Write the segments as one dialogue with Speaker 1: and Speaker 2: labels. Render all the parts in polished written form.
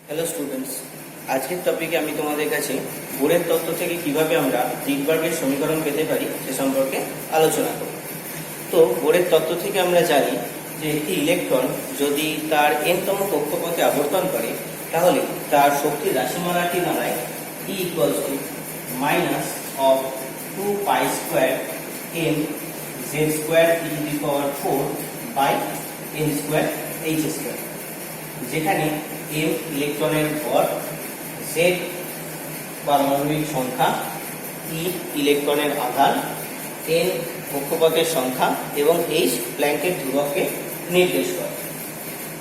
Speaker 1: Hello students, আজকের টপিকে আমি তোমাদের কাছে বোরের তত্ত্ব থেকে কিভাবে আমরা রিডবার্গের সমীকরণ পেতে পারি সে সম্পর্কে আলোচনা করব। তো বোরের তত্ত্ব থেকে আমরা জানি যে একটি ইলেকট্রন যদি তার এনতম কক্ষপথে আবর্তন করে তাহলে তার শক্তির রাশিমালাটি দাঁড়ায় E equals to minus of 2 pi square m z square e to the power 4 by n square h square, যেখানে m ইলেকট্রনের ভর, z পারমাণবিক সংখ্যা, e ইলেকট্রনের আধান, n কক্ষপথের সংখ্যা এবং h প্ল্যাঙ্কের ধ্রুবককে নির্দেশ করে।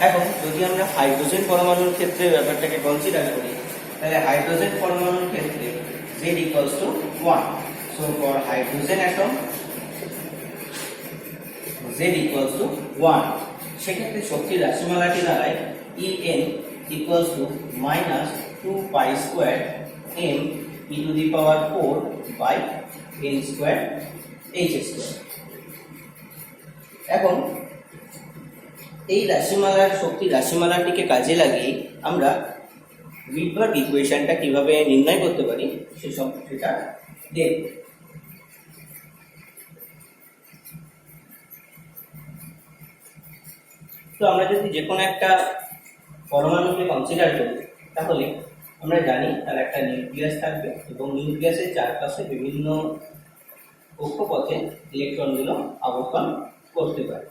Speaker 1: এখন যদি আমরা হাইড্রোজেন পরমাণুর ক্ষেত্রে ব্যাপারটাকে কনসিডার করি, তাহলে হাইড্রোজেন পরমাণুর ক্ষেত্রে z equals to 1. So for hydrogen atom z equals to 1. সেক্ষেত্রে শক্তির রাশিমালাটি দাঁড়ায় En equals to minus 2 pi square m e to the power 4 by n square h square. এখন এই রাশিমালার শক্তির রাশিমালাটিকে কাজে লাগিয়ে আমরা রিডবার্গ ইকুয়েশনটা কিভাবে নির্ণয় করতে পারি সেটা দেখব। তো আমরা যদি যে কোনো একটা পরমাণুকে কনসিডার করি তাহলে আমরা জানি তার একটা নিউক্লিয়াস থাকবে এবং নিউক্লিয়াসের চারপাশে বিভিন্ন কক্ষপথে ইলেকট্রনগুলো আবর্তন করতে পারে।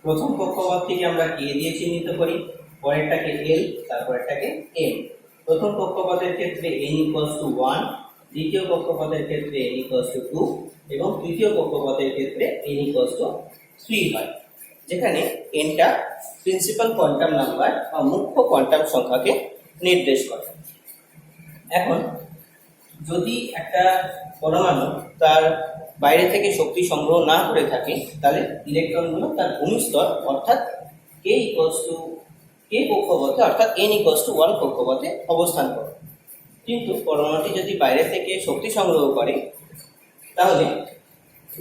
Speaker 1: প্রথম কক্ষপথটিকে আমরা কে দিয়ে চিহ্নিত করি, পরেরটাকে এল, তারপরেরটাকে এম। প্রথম কক্ষপথের ক্ষেত্রে n ইকুয়ালস টু 1, দ্বিতীয় কক্ষপথের ক্ষেত্রে n ইকুয়ালস টু 2 এবং তৃতীয় কক্ষপথের ক্ষেত্রে n ইকুয়ালস টু 3 হয়, যেখানে nটা প্রিন্সিপাল কোয়ান্টাম নাম্বার বা মুখ্য কোয়ান্টাম সংখ্যাকে নির্দেশ করে। এখন যদি একটা পরমাণু তার বাইরে থেকে শক্তি সংগ্রহ না করে থাকে তাহলে ইলেকট্রনগুলো তার ভূমিস্তর অর্থাৎ k ইকুয়ালস টু কে কক্ষপথে অর্থাৎ n ইকুয়ালস টু 1 কক্ষপথে অবস্থান করে। কিন্তু পরমাণুটি যদি বাইরে থেকে শক্তি সংগ্রহ করে তাহলে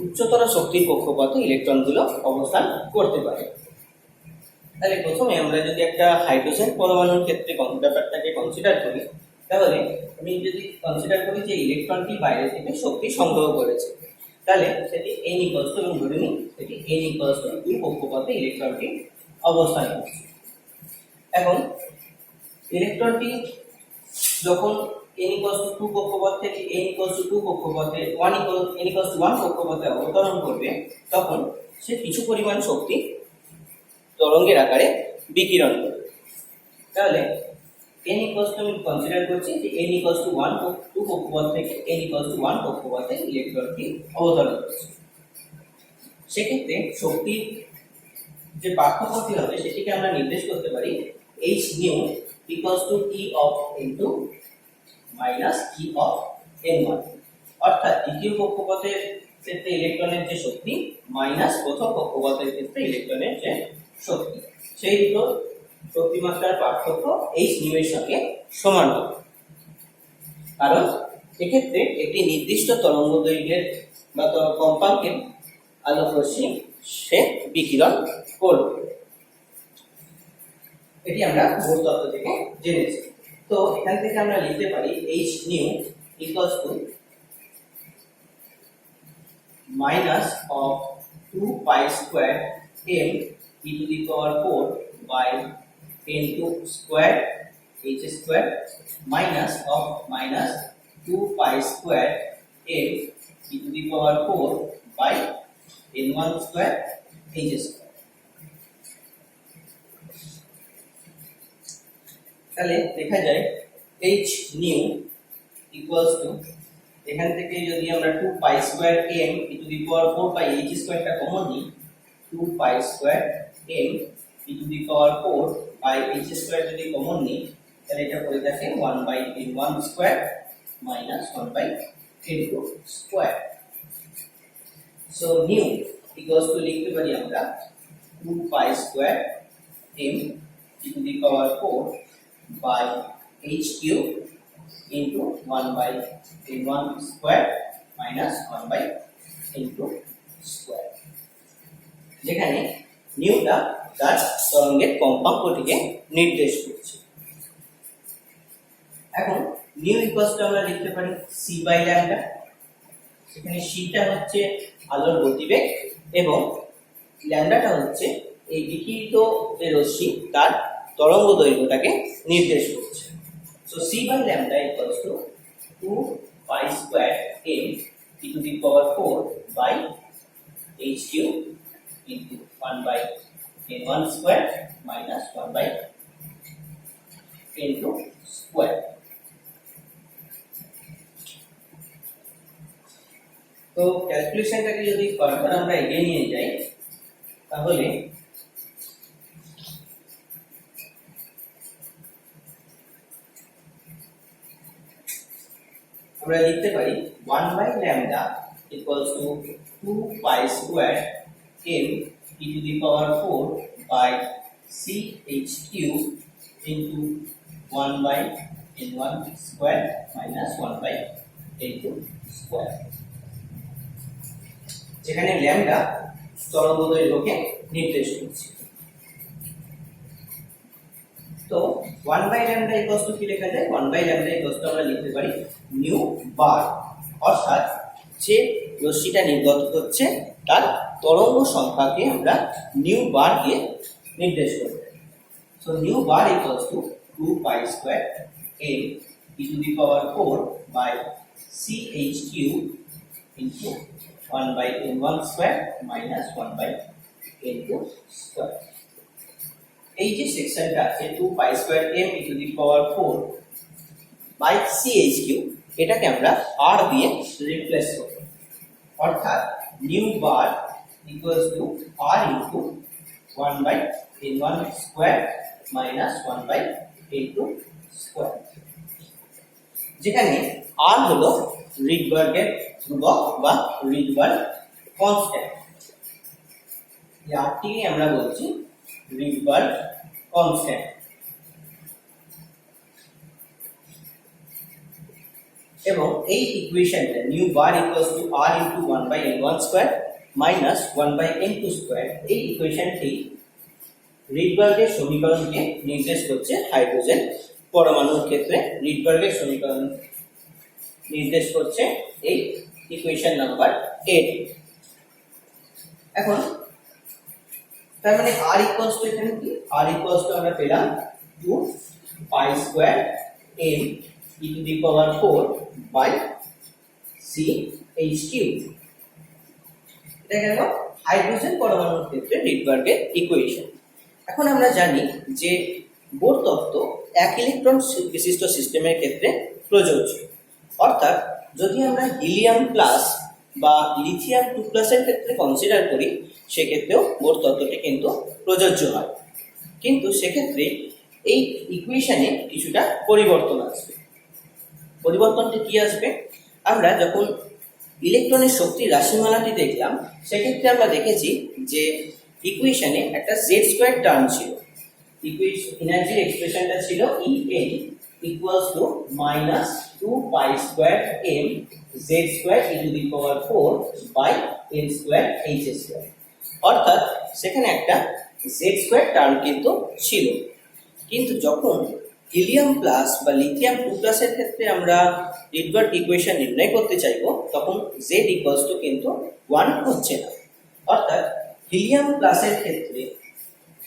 Speaker 1: উচ্চতর শক্তির কক্ষপথে ইলেকট্রনগুলো অবস্থান করতে পারে। তাহলে প্রথমে আমরা যদি একটা হাইড্রোজেন পরমাণুর ক্ষেত্রে ব্যাপারটাকে কনসিডার করি, তাহলে আমি যদি কনসিডার করি যে ইলেকট্রনটি বাইরে থেকে শক্তি সংগ্রহ করেছে, তাহলে সেটি n ইকুয়ালস টু, এবং ধরে নিই সেটি n ইকুয়ালস টু 2 কক্ষপথে ইলেকট্রনটি অবস্থান করছে। এখন ইলেকট্রনটি যখন n ইকুয়ালস টু 2 কক্ষপথ থেকে n ইকুয়ালস টু 2 কক্ষপথে n ইকুয়ালস টু 1 কক্ষপথে অবতরণ করবে, তখন সে কিছু পরিমাণ শক্তি তরঙ্গের আকারে বিকিরণ করবে। তাহলে n ইকুয়ালস টু, আমি কনসিডার করছি যে n ইকুয়ালস টু 1 2 কক্ষপথ থেকে n ইকুয়ালস টু 1 কক্ষপথে ইলেকট্রনটি অবতরণ করছে। সেক্ষেত্রে শক্তির যে পার্থক্যটি হবে সেটিকে আমরা নির্দেশ করতে পারি h nu equals two e of n2 minus e of n1, অর্থাৎ দ্বিতীয় কক্ষপথের ক্ষেত্রে ইলেকট্রনের যে শক্তি মাইনাস প্রথম কক্ষপথের ক্ষেত্রে ইলেকট্রনের যে শক্তি, সেই দুটো শক্তিমাত্রার পার্থক্য h নিউ এর সঙ্গে সমান হবে। কারণ এক্ষেত্রে একটি নির্দিষ্ট তরঙ্গ দৈর্ঘ্যের বা কম্পাঙ্কের আলোক রশ্মি সে বিকিরণ করবে। এটি আমরা বোর তত্ত্ব থেকে জেনেছি। তো এখান থেকে আমরা লিখতে পারি h nu equals to minus of 2 pi square m e to the power 4 by n2 square h square minus of minus 2 pi square m e to the power 4 by n1 square h square. তাহলে দেখা যায় h nu equals two, এখান থেকে যদি আমরা 2 pi square m e to the power 4 by h স্কোয়ারটা common নিই, 2 pi square m e to the power 4 by h square যদি কমন নিই, তাহলে এটা পড়ে থাকে 1 by n1 square minus 1 by n2 square. So nu equals to লিখতে পারি আমরা 2 pi square m e to the power 4 by h cube into 1 by n1 square minus 1 by n2 square, যেখানে নিউটা তার তরঙ্গের কম্পাঙ্কটিকে নির্দেশ করছে। এখন নিউ ইকুয়ালস আমরা লিখতে পারি c বাই ল্যামডা। সেখানে c টা হচ্ছে আলোর গতিবেগ এবং ল্যামডাটা হচ্ছে এই বিকিরিত যে রশ্মি তার তরঙ্গ দৈর্ঘ্যটাকে নির্দেশ করছে। So c by lambda equals to 2 pi square m e to the power 4 by h cube into 1 by n1 square minus 1 by n2 square. তো ক্যালকুলেশনটাকে যদি ফার্দার আমরা এগিয়ে নিয়ে যাই তাহলে আমরা লিখতে পারি 1 by lambda equals to 2 pi square m e to the power 4 by ch cube into 1 by n1 square minus 1 by n2 square, যেখানে ল্যামডা তরঙ্গ দৈর্ঘ্যকে নির্দেশ করছে। তো 1 বাই ল্যামডা ইকুয়ালস টু কি লেখা যায়? 1 বাই ল্যামডা ইকুয়ালস টু আমরা লিখতে পারি নিউ বার, অর্থাৎ যে রশ্মিটা নির্গত হচ্ছে তার তরঙ্গ সংখ্যাকে আমরা নিউ বার দিয়ে নির্দেশ করব। So nu bar equals to 2 pi square m e to the power 4 by ch cube into 1 by n1 square minus 1 by n2 square. এই যে সেকশনটা আছে 2 pi square m e to the power 4 by ch cube, এটাকে আমরা r দিয়ে replace করব, অর্থাৎ nu bar equals to r into 1 by n1 square minus 1 by n2 square, যেখানে r হলো রিডবার্গের ধ্রুবক বা রিডবার্গ কনস্ট্যান্ট। এই rটিকে আমরা বলছি রিডবার্গ কনস্ট্যান্ট। এবং এই ইকুয়েশনটা nu bar equals to r into 1 by n1 square minus 1 by n2 square, এই ইকুয়েশনটি রিডবার্গের সমীকরণকে নির্দেশ করছে। হাইড্রোজেন পরমাণুর ক্ষেত্রে রিডবার্গের সমীকরণ নির্দেশ করছে এই ইকুয়েশন নাম্বার 8। এখন তার মানে r ইকুয়ালস টু এখানে কি? r ইকুয়ালস টু আমরা পেলাম 2 pi square m e to the power 4 by ch cube. এটা গেল হাইড্রোজেন পরমাণুর ক্ষেত্রে রিডবার্গের ইকুয়েশন। এখন আমরা জানি যে বোর তত্ত্ব এক ইলেকট্রন বিশিষ্ট সিস্টেমের ক্ষেত্রে প্রযোজ্য, অর্থাৎ যদি আমরা হিলিয়াম প্লাস বা লিথিয়াম 2 প্লাসের ক্ষেত্রে কনসিডার করি সেক্ষেত্রেও বোর তত্ত্বটি কিন্তু প্রযোজ্য হয়, কিন্তু সেক্ষেত্রে এই ইকুয়েশনে কিছুটা পরিবর্তন আসবে। পরিবর্তনটি কি আসবে? আমরা যখন ইলেকট্রনের শক্তির রাশিমালাটি দেখলাম সেক্ষেত্রে আমরা দেখেছি যে ইকুয়েশনে একটা জেড স্কয়ার টার্ম ছিল। এনার্জির এক্সপ্রেশনটা ছিল En equals to minus 2 pi square m Z square e to the power 4 by n square h square, অর্থাৎ সেখানে একটা জেড স্কয়ার টার্ম কিন্তু ছিল। কিন্তু যখন হিলিয়াম প্লাস বা লিথিয়াম 2 প্লাসের ক্ষেত্রে আমরা রিডবার্গ ইকুয়েশন নির্ণয় করতে চাইব তখন z ইকুয়ালস টু কিন্তু 1 হচ্ছে না, অর্থাৎ হিলিয়াম প্লাসের ক্ষেত্রে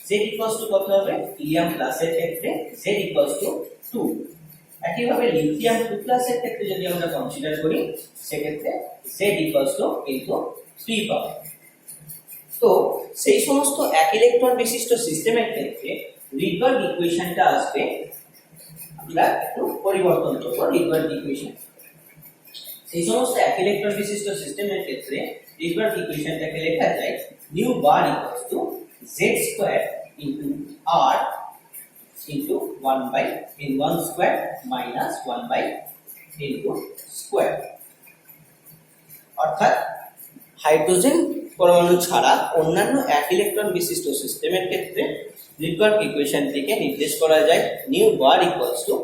Speaker 1: z ইকুয়ালস টু কত হবে? হিলিয়াম প্লাসের ক্ষেত্রে z ইকুয়ালস টু 2। একইভাবে লিথিয়াম 2 প্লাসের ক্ষেত্রে যদি আমরা কনসিডার করি সেক্ষেত্রে z ইকুয়ালস টু কিন্তু 3 পাবো। তো সেই সমস্ত এক ইলেকট্রন বিশিষ্ট সিস্টেমের ক্ষেত্রে রিডবার্গ ইকুয়েশনটা আসবে, আমরা একটু পরিবর্তন করব রিডবার্গ ইকুয়েশন। সেই সমস্ত এক ইলেকট্রন বিশিষ্ট সিস্টেমের ক্ষেত্রে রিডবার্গ ইকুয়েশনটাকে লেখা যায় nu bar equals to z square into r into 1 by n1 square minus 1 by n2 square, অর্থাৎ হাইড্রোজেন পরমাণু ছাড়া অন্যান্য এক ইলেকট্রন বিশিষ্ট সিস্টেমের ক্ষেত্রে রিডবার্গ ইকুয়েশনটিকে নির্দেশ করা যায় nu bar equals to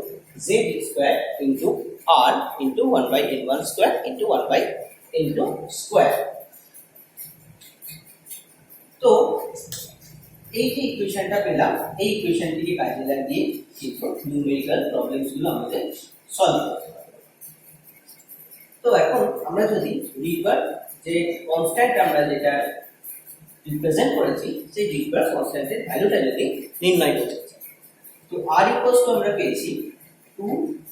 Speaker 1: z square into r into 1 by n1 square into 1 by n2 square. তো এই যে ইকুয়েশনটা পেলাম, এই ইকুয়েশনটিকে কাজে লাগিয়ে কিন্তু নিউমেরিক্যাল প্রবলেমস গুলো আমাদের সলভ করতে হবে। তো এখন আমরা যদি রিডবার্গ যে কনস্ট্যান্ট আমরা যেটা রিপ্রেজেন্ট করেছি সেই রিডবার্গ কনস্ট্যান্টের ভ্যালুটা যদি নির্ণয় করতে চাই, তো r ইকুয়ালস টু আমরা পেয়েছি 2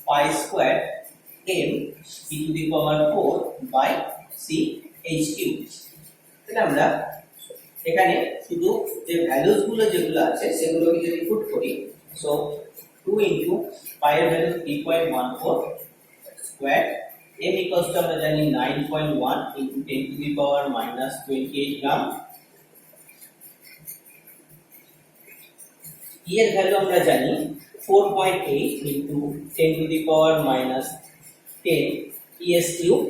Speaker 1: pi square m e to the power 4 by c h cube. তাহলে আমরা এখানে শুধু যে ভ্যালুস গুলো যেগুলো আছে সেগুলোকে যদি পুট করি, সো 2 ইনটু পাই এর value 3.14 square, m equals to আমরা জানি 9.1 into 10 two the power minus 28 gram, e এর ভ্যালু আমরা জানি 4.8 into 10 two the power minus 10 es cube,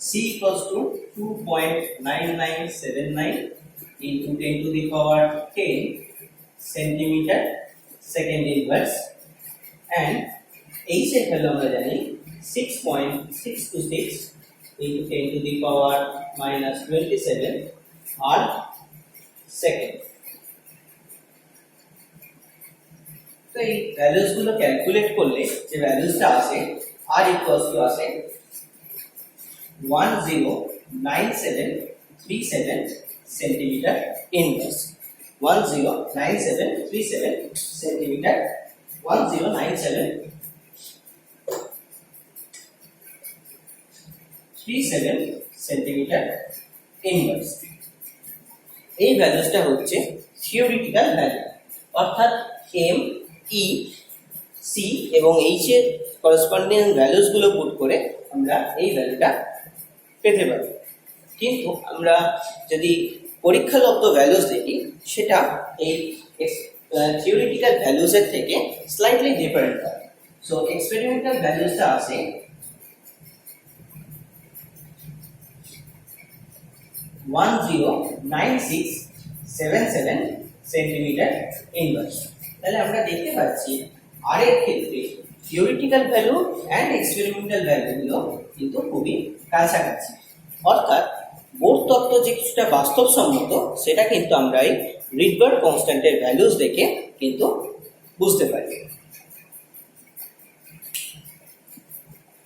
Speaker 1: c equals to 2.9979 into 10 to the power 10 centimeter second inverse, and h এর value আমরা জানি 6.626 into 10 to the power minus 27 r second. তো এই values গুলো calculate করলে যে ভ্যালুসটা আসে r equals to আসে 109737 centimeter inverse. 109737 centimeter 109737 centimeter inverse. এই ভ্যালুসটা হচ্ছে থিওরিটিক্যাল ভ্যালু, অর্থাৎ m e c এবং h এর করসপন্ডিং ভ্যালুস গুলো পুট করে আমরা এই ভ্যালুটা পেতে পারি। কিন্তু আমরা যদি পরীক্ষালব্ধ ভ্যালুস দেখি সেটা এই থিওরিটিক্যাল ভ্যালুস এর থেকে স্লাইটলি ডিফারেন্ট হয়। সো এক্সপেরিমেন্টাল ভ্যালুসটা আসে 109677 সেন্টিমিটার ইনভার্স। তাহলে আমরা দেখতে পাচ্ছি আর এর ক্ষেত্রে থিওরিটিক্যাল ভ্যালু এন্ড এক্সপেরিমেন্টাল ভ্যালুগুলো কিন্তু খুবই কাছাকাছি, অর্থাৎ বোর তত্ত্ব যে কিছুটা বাস্তবসম্মত সেটা কিন্তু আমরা এই রিডবার্গ কনস্ট্যান্টের ভ্যালুস দেখে কিন্তু বুঝতে পারি।